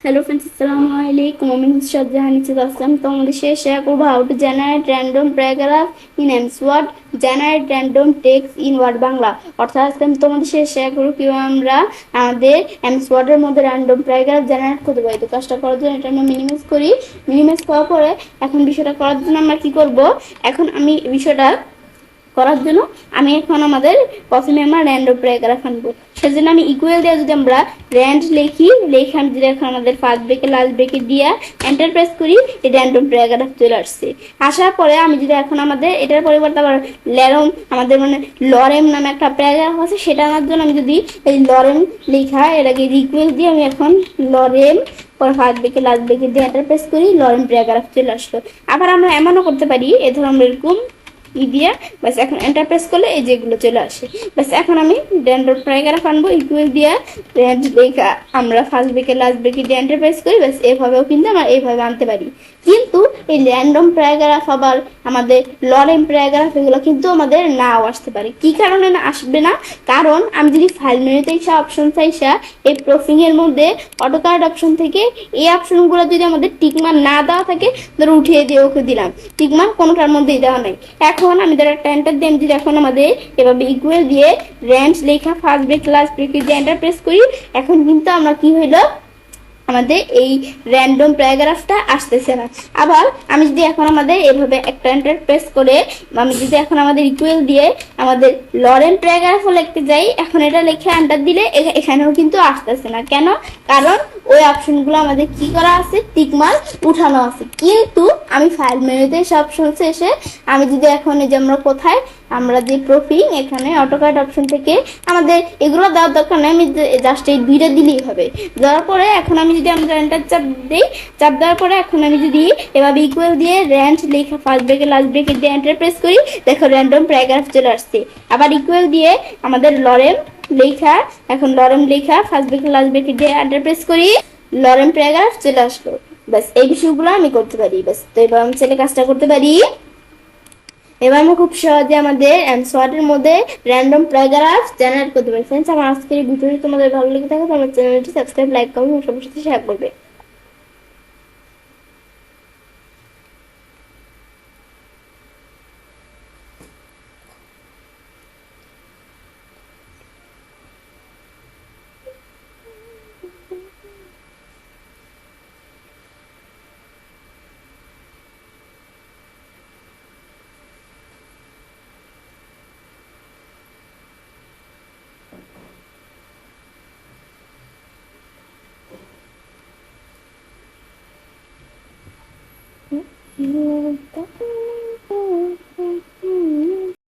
Hello friends, Assalamualaikum. I'm Shadjahani Aslam. तो हम share করব how to generate random paragraph in MSword, generate random text in word Bangla. অর্থাৎ আজকে আমি তোমাদের সাথে শেয়ার করব কিভাবে আমরা আমাদের MSword এর মধ্যে random paragraph generate করতে পারি। তো কাজটা করার জন্য এটা আমরা মিনিমাইজ করি। মিনিমাইজ করার পরে এখন বিষয়টা করার জন্য আমরা কি করব? এখন আমি বিষয়টা করার জন্য আমি এখন আমাদের প্রথমে আমরা র্যান্ডম প্যারাগ্রাফ আনবো। সেজন্য আমি ইকুয়াল দিয়ে যদি আমরা র্যান্ড লিখি, লিখে আমি যদি এখন আমাদের ফার্স্ট ব্রেকে লাস্ট ব্রেকে দিয়ে এন্টার প্রেস করি, এই র্যান্ডম প্যারাগ্রাফ চলে আসছে। আসার পরে আমি যদি এখন আমাদের এটার পরিবর্তে আবার ল্যারম আমাদের লরেম নামে একটা প্যারাগ্রাফ আছে, সেটা আনার জন্য আমি যদি এই লরেম লেখা এটাকে ইকুয়াল দিয়ে আমি এখন লরেম পর ফার্স্ট ব্রেকে লাস্ট ব্রেকে দিয়ে এন্টার প্রেস করি, লরেম প্যারাগ্রাফ চলে আসলো। আবার আমরা এমনও করতে পারি, এ ধর আমরা এরকম দিয়ে বাস এখন এন্টার প্রেস করলে এই যেগুলো চলে আসে। বাস এখন আমি র্যান্ডম প্যারাগ্রাফ আনবো, ইকুয়াল দিয়ে র্যান্ড লেখা আমরা ফার্স্ট ব্রেকে লাস্ট ব্রেকে দিয়ে এন্টার প্রেস করি, বাস এভাবেও কিন্তু আমরা এইভাবে আনতে পারি। কিন্তু এই র্যান্ডম প্যারাগ্রাফ আবার আমাদের লরেম প্যারাগ্রাফ এগুলো কিন্তু আমাদের নাও আসতে পারে। কি কারণে না আসবে না? কারণ আমি যদি ফাইল মেনুতে এসে অপশন চাইসা এই প্রফিং এর মধ্যে অটোকার্ড অপশন থেকে এই অপশনগুলো যদি আমাদের টিকমার না দেওয়া থাকে, ধরো উঠিয়ে দিয়ে ওকে দিলাম, টিকমার কোনোটার মধ্যেই দেওয়া নাই। এখন আমি ধরো একটা এন্টার দিয়ে যদি এখন আমাদের এভাবে ইকুয়াল দিয়ে র্যান্ড লেখা ফার্স্ট ব্রেক লাস্ট ব্রেক দিয়ে এন্টার প্রেস করি, এখন কিন্তু আমরা কি হইলো আমাদের এই র্যান্ডম প্যারাগ্রাফটা আসতেছে না। আবার আমি যদি এখন আমাদের এভাবে একটা এন্টার প্রেস করে আমি যদি এখন আমাদের ইকুয়াল দিয়ে আমাদের লরেম প্যারাগ্রাফও লিখতে যাই, এখন এটা লিখে এন্টার দিলে এখানেও কিন্তু আসতেছে না। কেন? কারণ ওই অপশনগুলো আমাদের কি করা আছে, টিকমার্ক উঠানো আছে। কিন্তু আমি ফাইল মেনুতে এসে অপশন এসে আমি যদি এখন এই যে আমরা কোথায় আমরা যে প্রফিং এখানে অটোকার্ড অপশন থেকে আমাদের এগুলো দেওয়ার দরকার নেই, আমি জাস্ট এই দুইটা দিলেই হবে। দেওয়ার পরে এখন আমি যদি আমরা এন্টার চাপ দিই, চাপ দেওয়ার পরে এখন আমি যদি এভাবে ইকুয়াল দিয়ে র্যান্ড লেখা ফার্স্ট ব্রেকে লাস্ট ব্রেকে দিয়ে এন্টার প্রেস করি, দেখো র্যান্ডম প্যারাগ্রাফ চলে আসছে। আবার ইকুয়াল দিয়ে আমাদের লরেম লেখা, এখন লরেম লেখা ফার্স্ট ব্রেকে লাস্ট ব্রেকে দিয়ে এন্টার প্রেস করি, লরেম প্যারাগ্রাফ চলে আসলো। বাস এই বিষয়গুলো আমি করতে পারি। বাস তো এবার আমি ছেলে কাজটা করতে পারি। এবার আমরা খুব সহজে আমাদের এমসওয়ার্ডের মধ্যে র্যান্ডম প্যারাগ্রাফ জেনারেট করতে পারি। ফ্রেন্ডস, আমার আজকের এই ভিডিওটি তোমাদের ভালো লেগে থাকে তো আমার চ্যানেলটি সাবস্ক্রাইব, লাইক, কমেন্ট এবং সবার সাথে শেয়ার করবে।